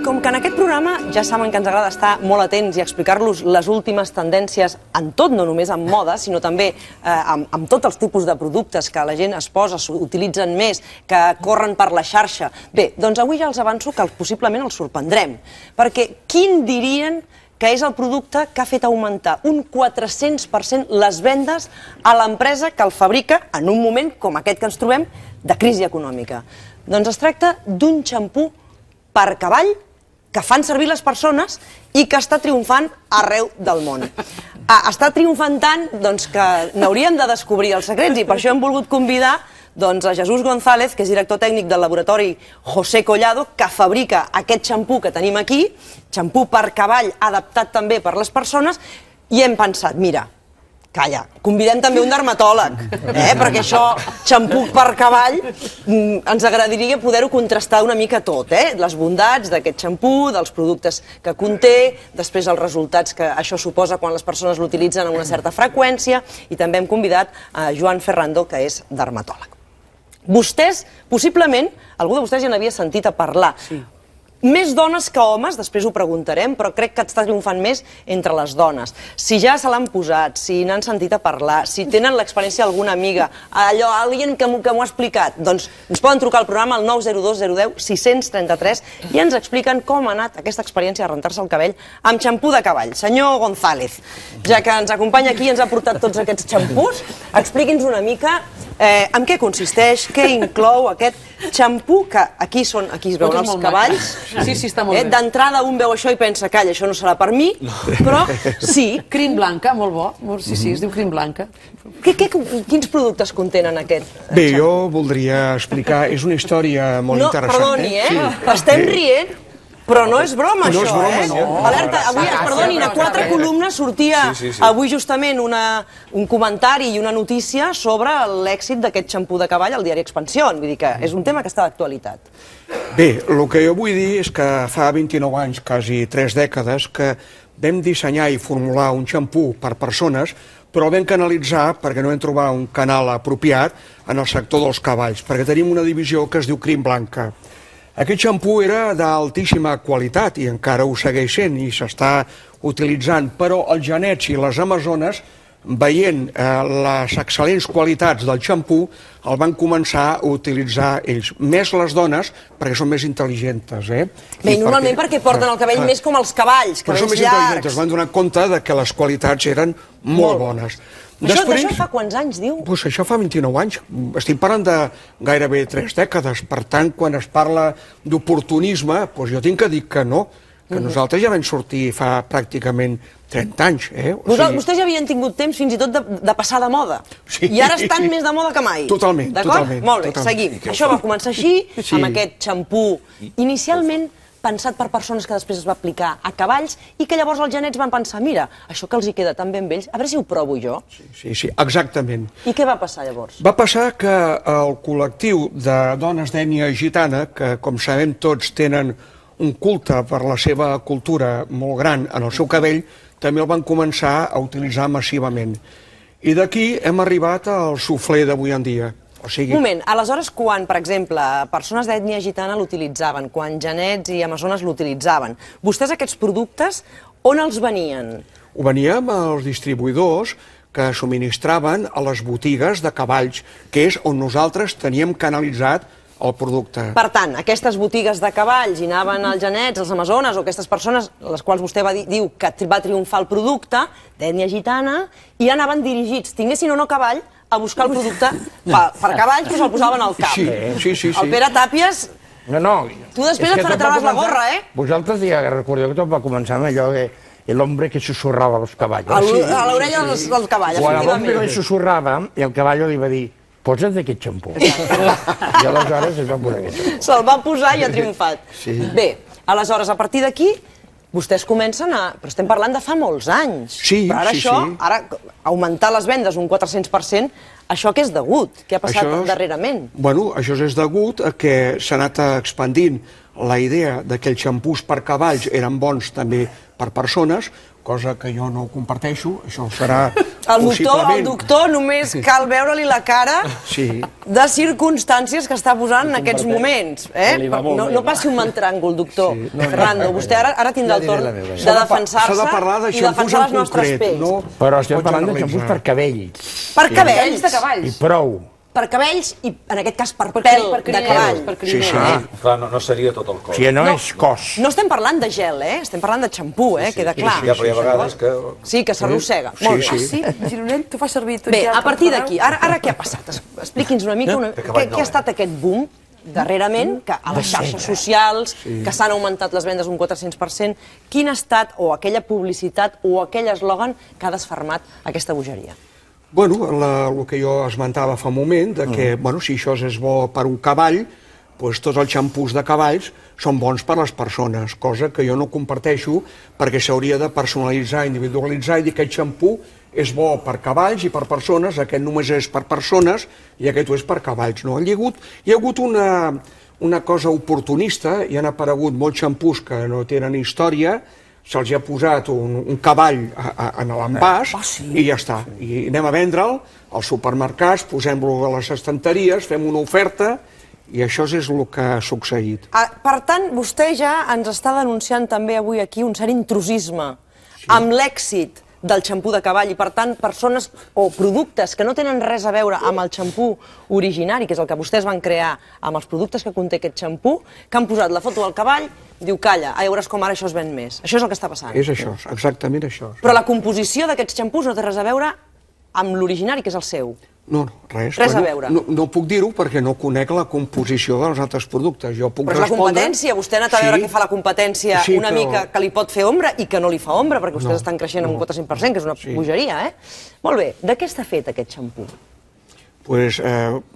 com que en aquest programa ja saben que ens agrada estar molt atents i explicar-los les últimes tendències en tot, no només en moda, sinó també amb tots els tipus de productes que la gent es posa, s'utilitzen més, que corren per la xarxa. Bé, doncs avui ja els avanço que possiblement els sorprendrem, perquè quin dirien que és el producte que ha fet augmentar un 400% les vendes a l'empresa que el fabrica en un moment com aquest que ens trobem de crisi econòmica? Doncs es tracta d'un xampú per cavall que fan servir les persones i que està triomfant arreu del món. Està triomfant tant que n'hauríem de descobrir els secrets i per això hem volgut convidar a Jesús González, que és director tècnic del laboratori José Collado, que fabrica aquest xampú que tenim aquí, xampú per cavall adaptat també per les persones, i hem pensat, mira, calla, convidem també un dermatòleg, perquè això, xampú per cavall, ens agradaria poder-ho contrastar una mica tot, les bondats d'aquest xampú, dels productes que conté, després els resultats que això suposa quan les persones l'utilitzen amb una certa freqüència, i també hem convidat a Joan Ferrando, que és dermatòleg. Vostès, possiblement, algú de vostès ja n'havia sentit a parlar. Més dones que homes, després ho preguntarem, però crec que està triomfant més entre les dones. Si ja se l'han posat, si n'han sentit a parlar, si tenen l'experiència d'alguna amiga, allò, alguien que m'ho ha explicat, doncs ens poden trucar al programa al 902 010 633 i ens expliquen com ha anat aquesta experiència de rentar-se el cabell amb xampú de cavall. Senyor González, ja que ens acompanya aquí i ens ha portat tots aquests xampús, expliqui'ns una mica en què consisteix, què inclou aquest xampú, que aquí es veuen els cavalls. Sí, està molt bé. D'entrada un veu això i pensa, calla, això no serà per mi, però sí. Crin blanca, molt bo. Sí, es diu crin blanca. Quins productes contenen aquest xampú? Bé, jo voldria explicar, és una història molt interessant. Perdoni, estem rient, però no és broma, això, No és broma, no. Alerta, avui, perdonin, a 4 columnes sortia avui justament un comentari i una notícia sobre l'èxit d'aquest xampú de cavall al diari Expansión, vull dir que és un tema que està d'actualitat. Bé, el que jo vull dir és que fa 29 anys, quasi 3 dècades, que vam dissenyar i formular un xampú per persones, però el vam canalitzar perquè no vam trobar un canal apropiat en el sector dels cavalls, perquè tenim una divisió que es diu Crin Blanca. Aquest xampú era d'altíssima qualitat i encara ho segueix sent i s'està utilitzant, però els genets i les amazones, veient les excel·lents qualitats del xampú, el van començar a utilitzar ells, més les dones, perquè són més intel·ligents. Bé, normalment perquè porten el cabell més com els cavalls, cabells llargs. Es van donar compte que les qualitats eren molt bones. Això fa quants anys, diu? Doncs això fa 29 anys. Estic parlant de gairebé 3 dècades. Per tant, quan es parla d'oportunisme, jo tinc que dir que no, que nosaltres ja vam sortir fa pràcticament 30 anys. Vostès ja havien tingut temps fins i tot de passar de moda. I ara estan més de moda que mai. Totalment. D'acord? Molt bé, seguim. Això va començar així, amb aquest xampú inicialment pensat per persones que després es va aplicar a cavalls i que llavors els genets van pensar, mira, això que els hi queda tan ben vells, a veure si ho provo jo. Sí, exactament. I què va passar llavors? Va passar que el col·lectiu de dones d'ètnia gitana, que com sabem tots tenen un culte per la seva cultura molt gran en el seu cabell, també el van començar a utilitzar massivament. I d'aquí hem arribat al suflé d'avui en dia. Un moment, aleshores quan, per exemple, persones d'ètnia gitana l'utilitzaven, quan genets i amazones l'utilitzaven, vostès aquests productes on els venien? Ho veníem als distribuïdors que subministraven a les botigues de cavalls, que és on nosaltres teníem canalitzat el producte. Per tant, aquestes botigues de cavalls hi anaven els genets, els amazones o aquestes persones, les quals vostè diu que va triomfar el producte d'ètnia gitana, i anaven dirigits, tinguessin o no cavall, a buscar el producte per cavalls, però se'l posaven al cap. Sí. El Pere Tàpies, tu després et farà treure's la gorra, Vosaltres ja recordeu que tot va començar amb allò de l'home que susurrava als cavalls. A l'orella del cavall, Quan efectivament. l'home li susurrava, i el cavall li va dir, posa't aquest xampú. I aleshores es va posar aquest xampú. Se'l va posar i ha triomfat. Bé, aleshores, a partir d'aquí, vostès comencen a... Però estem parlant de fa molts anys. Però ara això, ara augmentar les vendes un 400%, això què és degut? Què ha passat darrerament? Bueno, això és degut a que s'ha anat expandint la idea que els xampús per cavalls eren bons també per persones, cosa que jo no comparteixo, això serà El possiblement... doctor només cal veure-li la cara de circumstàncies que està posant en aquests moments. No passi un mantràngol, doctor Fernando. Vostè ara tindrà el torn de defensar-se i defensar les nostres pells. Però estem parlant de xampús per cabells. Per cabells de cavalls. I prou. Per cabells i, en aquest cas, per pèl de cavall. Clar, no seria tot el cos. O sigui, no és cos. No estem parlant de gel, estem parlant de xampú, queda clar. Ja, però hi ha vegades que... Sí, que s'arrossega. Molt bé. Sí, Gironell, tu fas servir tot Bé, ja... a partir d'aquí, ara què ha passat? Expliqui'ns una mica què ha estat aquest boom darrerament, que a les xarxes socials, que s'han augmentat les vendes un 400%, quin ha estat, o aquella publicitat, o aquell eslògan que ha desfermat aquesta bogeria? Bueno, el que jo esmentava fa un moment, que si això és bo per un cavall, doncs tots els xampús de cavalls són bons per a les persones, cosa que jo no comparteixo perquè s'hauria de personalitzar, individualitzar i dir que aquest xampú és bo per cavalls i per persones, aquest només és per persones i aquest ho és per cavalls. No? Hi ha hagut una cosa oportunista, hi han aparegut molts xampús que no tenen història, se'ls ha posat un cavall en l'envàs i ja està. I anem a vendre'l als supermercats, posem-lo a les estanteries, fem una oferta i això és el que ha succeït. Per tant, vostè ja ens està denunciant també avui aquí un cert intrusisme amb l'èxit del xampú de cavall i, per tant, persones o productes que no tenen res a veure amb el xampú originari, que és el que vostès van crear amb els productes que conté aquest xampú, que han posat la foto del cavall, diu, calla, ja veuràs com ara això es ven més. Això és el que està passant. És això, exactament això. Però la composició d'aquests xampús no té res a veure amb l'originari, que és el seu. No, res. Res a veure. No puc dir-ho perquè no conec la composició dels altres productes. Jo puc però és la competència, vostè ha anat a veure què fa la competència una mica que li pot fer ombra i que no li fa ombra, perquè vostès estan creixent amb un 400%, que és una bogeria, Molt bé, de què està fet aquest xampú? Doncs,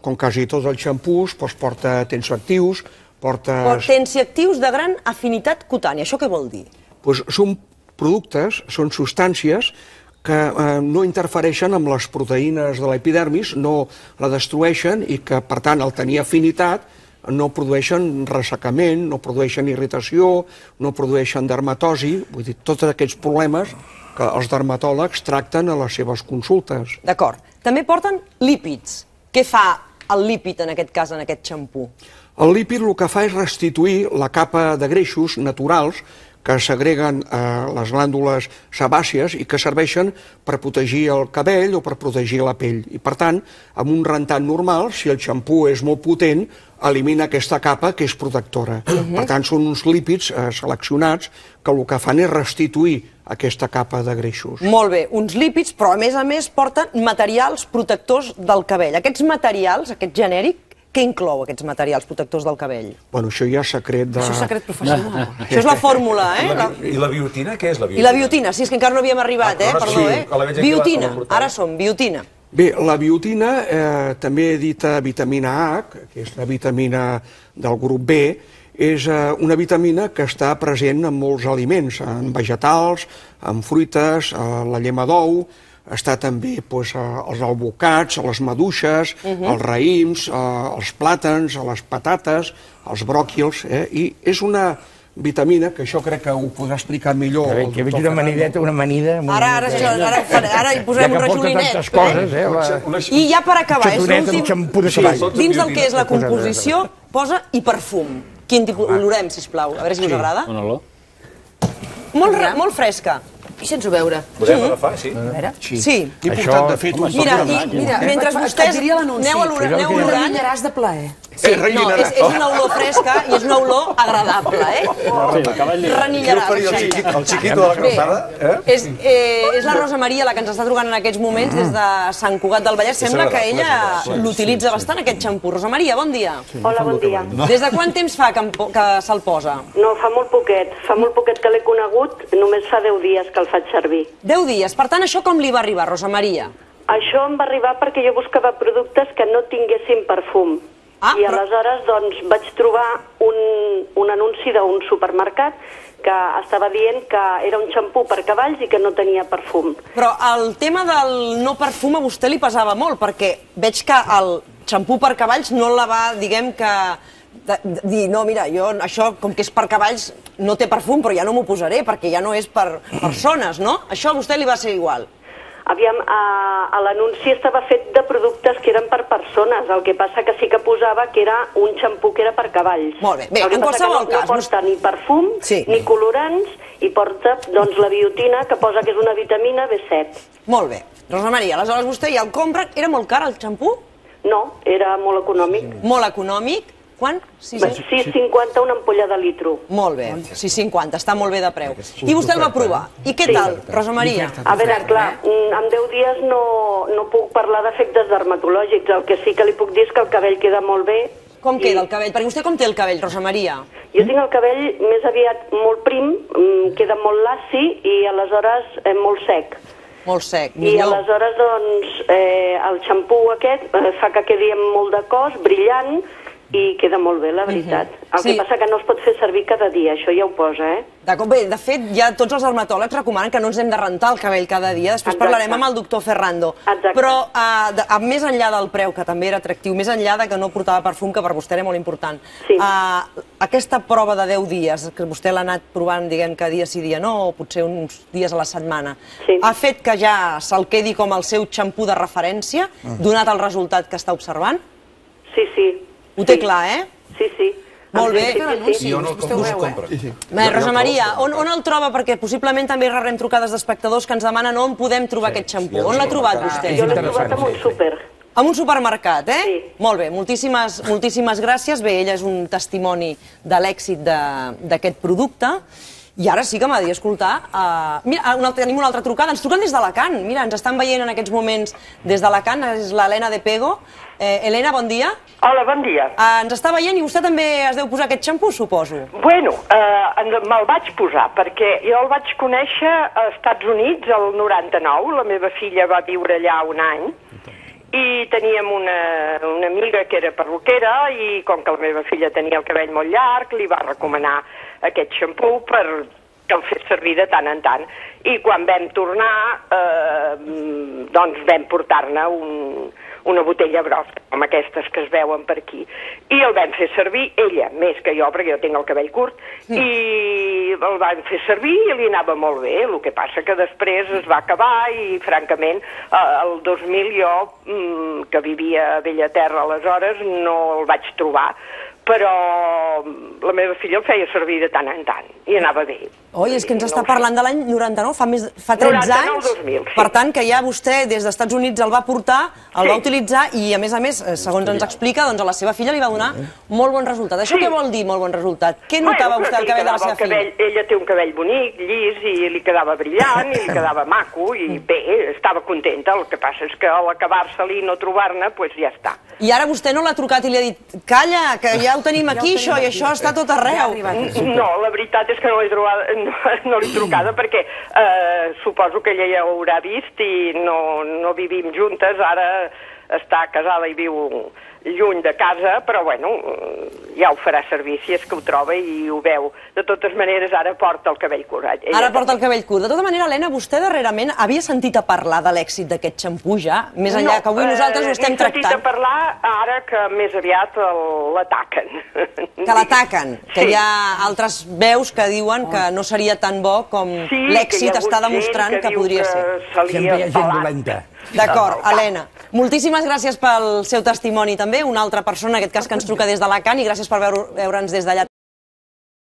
com quasi tots els xampús, porta tensioactius, Tensioactius de gran afinitat cutània, això què vol dir? Doncs són productes, són substàncies que no interfereixen amb les proteïnes de l'epidermis, no la destrueixen i que, per tant, al tenir afinitat, no produeixen ressecament, no produeixen irritació, no produeixen dermatosi, vull dir, tots aquests problemes que els dermatòlegs tracten a les seves consultes. D'acord. També porten lípids. Què fa el lípid, en aquest cas, en aquest xampú? El lípid el que fa és restituir la capa de greixos naturals que s'agreguen a les glàndules sebàcies i que serveixen per protegir el cabell o per protegir la pell. I, per tant, amb un rentat normal, si el xampú és molt potent, elimina aquesta capa que és protectora. Per tant, són uns lípids seleccionats que el que fan és restituir aquesta capa de greixos. Molt bé, uns lípids, però a més porten materials protectors del cabell. Aquests materials, aquest genèric, què inclou aquests materials protectors del cabell? Bueno, això ja és secret de... Això és secret professional. Això és la fórmula, I la biotina, què és la biotina? I la biotina, sí, és que encara no havíem arribat, perdó, Biotina, ara som, biotina. Bé, la biotina, també dita vitamina A, que és la vitamina del grup B, és una vitamina que està present en molts aliments, en vegetals, en fruites, la llema d'ou, està també als albocats, a les maduixes, als raïms, als plàtans, a les patates, als bròquils, i és una vitamina, que això crec que ho podrà explicar millor. Que veig una amanida... Ara hi posem un rajolinet. I ja per acabar, dins del que és la composició, posa i perfum. Quin tipus? Olorem, sisplau, a veure si us agrada. Una olor? Molt fresca. I sense veure. Podem agafar, sí? Sí. Important, de fet, mira, mentre vostès aneu olorant... Renyaràs de plaer. No, és una olor fresca i és una olor agradable, Renillaràs. El xiquito de la calçada, És la Rosa Maria la que ens està trucant en aquests moments des de Sant Cugat del Vallès. Sembla que ella l'utilitza bastant, aquest xampú. Rosa Maria, bon dia. Hola, bon dia. Des de quant temps fa que se'l posa? No, fa molt poquet que l'he conegut, només fa 10 dies que el faig servir. 10 dies. Per tant, això com li va arribar, Rosa Maria? Això em va arribar perquè jo buscava productes que no tinguessin perfum. I aleshores doncs, vaig trobar un anunci d'un supermercat que estava dient que era un xampú per cavalls i que no tenia perfum. Però el tema del no perfum a vostè li pesava molt, perquè veig que el xampú per cavalls no la va, diguem que, dir, no, mira, jo això, com que és per cavalls, no té perfum, però ja no m'ho posaré, perquè ja no és per persones, no? Això a vostè li va ser igual. Aviam, l'anunci estava fet de productes que eren per persones, el que passa que sí que posava que era un xampú que era per cavalls. Molt bé, en qualsevol cas... No porta ni perfum, ni colorants, i porta doncs la biotina, que posa que és una vitamina B7. Molt bé. Rosa Maria, aleshores vostè ja el compra. Era molt car el xampú? No, era molt econòmic. Molt econòmic. Quant? 6,50 una ampolla de litro. Molt bé, 6,50, està molt bé de preu. I vostè el va provar. I què tal, Rosa Maria? A veure, clar, en 10 dies no puc parlar d'efectes dermatològics. El que sí que li puc dir és que el cabell queda molt bé. Com queda el cabell? Perquè vostè com té el cabell, Rosa Maria? Jo tinc el cabell més aviat molt prim, queda molt laci i aleshores molt sec. Molt sec, millor. I aleshores, doncs, el xampú aquest fa que quedi amb molt de cos, brillant, i queda molt bé, la veritat. El que passa que no es pot fer servir cada dia, això ja ho posa, D'acord, bé, de fet, ja tots els dermatòlegs recomanen que no ens hem de rentar el cabell cada dia, després parlarem amb el doctor Ferrando. Però, més enllà del preu, que també era atractiu, més enllà de que no portava perfum, que per vostè era molt important, aquesta prova de 10 dies, que vostè l'ha anat provant, diguem que dia sí, dia no, o potser uns dies a la setmana, ha fet que ja se'l quedi com el seu xampú de referència, donat el resultat que està observant? Sí, sí. Ho té clar, Sí, sí. Molt bé. I on el compra? Rosa Maria, on el troba? Perquè possiblement també rebrem trucades d'espectadors que ens demanen on podem trobar aquest xampú. On l'ha trobat vostè? Jo l'he trobat en un súper. En un supermercat, Sí. Molt bé, moltíssimes gràcies. Bé, ella és un testimoni de l'èxit d'aquest producte. I ara sí que m'agradaria escoltar... Mira, tenim una altra trucada. Ens truquen des d'Alacant. Mira, ens estan veient en aquests moments des d'Alacant. És l'Helena de Pego. Helena, bon dia. Hola, bon dia. Ens està veient i vostè també es deu posar aquest xampú, suposo. Bueno, me'l vaig posar perquè jo el vaig conèixer als Estats Units el 99. La meva filla va viure allà un any i teníem una amiga que era perruquera i com que la meva filla tenia el cabell molt llarg li va recomanar aquest xampú per que el fes servir de tant en tant. I quan vam tornar, doncs vam portar-ne una botella grossa, com aquestes que es veuen per aquí. I el vam fer servir, ella, més que jo, perquè jo tinc el cabell curt, i el vam fer servir i li anava molt bé. El que passa que després es va acabar i, francament, el 2000 jo, que vivia a Bellaterra aleshores, no el vaig trobar. Però la meva filla el feia servir de tant en tant i anava bé. Oi, és que ens està parlant de l'any 99, fa 13 anys. 2000, sí. Per tant, que ja vostè des dels Estats Units el va portar, el va utilitzar i, a més, segons ens explica, doncs a la seva filla li va donar molt bon resultat. Això què vol dir, molt bon resultat? Què notava vostè al cabell de la seva filla? Ella té un cabell bonic, llis, i li quedava brillant, i li quedava maco, i bé, estava contenta. El que passa és que a l'acabar-se-li i no trobar-ne, doncs ja està. I ara vostè no l'ha trucat i li ha dit, calla, que ja ho tenim aquí, això, i això està tot arreu. No, la veritat és que no l'he trucada perquè suposo que ella ja ho haurà vist i no vivim juntes, ara està casada i viu lluny de casa, però bueno, ja ho farà servir si és que ho troba i ho veu. De totes maneres, ara porta el cabell curt. Ara porta el cabell curt. De tota manera, Helena, vostè darrerament havia sentit a parlar de l'èxit d'aquest xampú ja? Més enllà que avui nosaltres ho estem tractant. No, he sentit a parlar ara que més aviat l'ataquen. Que l'ataquen, que hi ha altres veus que diuen que no seria tan bo com l'èxit està demostrant que podria ser. Sempre hi ha gent dolenta. D'acord, Helena. Moltíssimes gràcies pel seu testimoni també. Una altra persona, en aquest cas, que ens truca des d'Alacant, i gràcies per veure'ns des d'allà.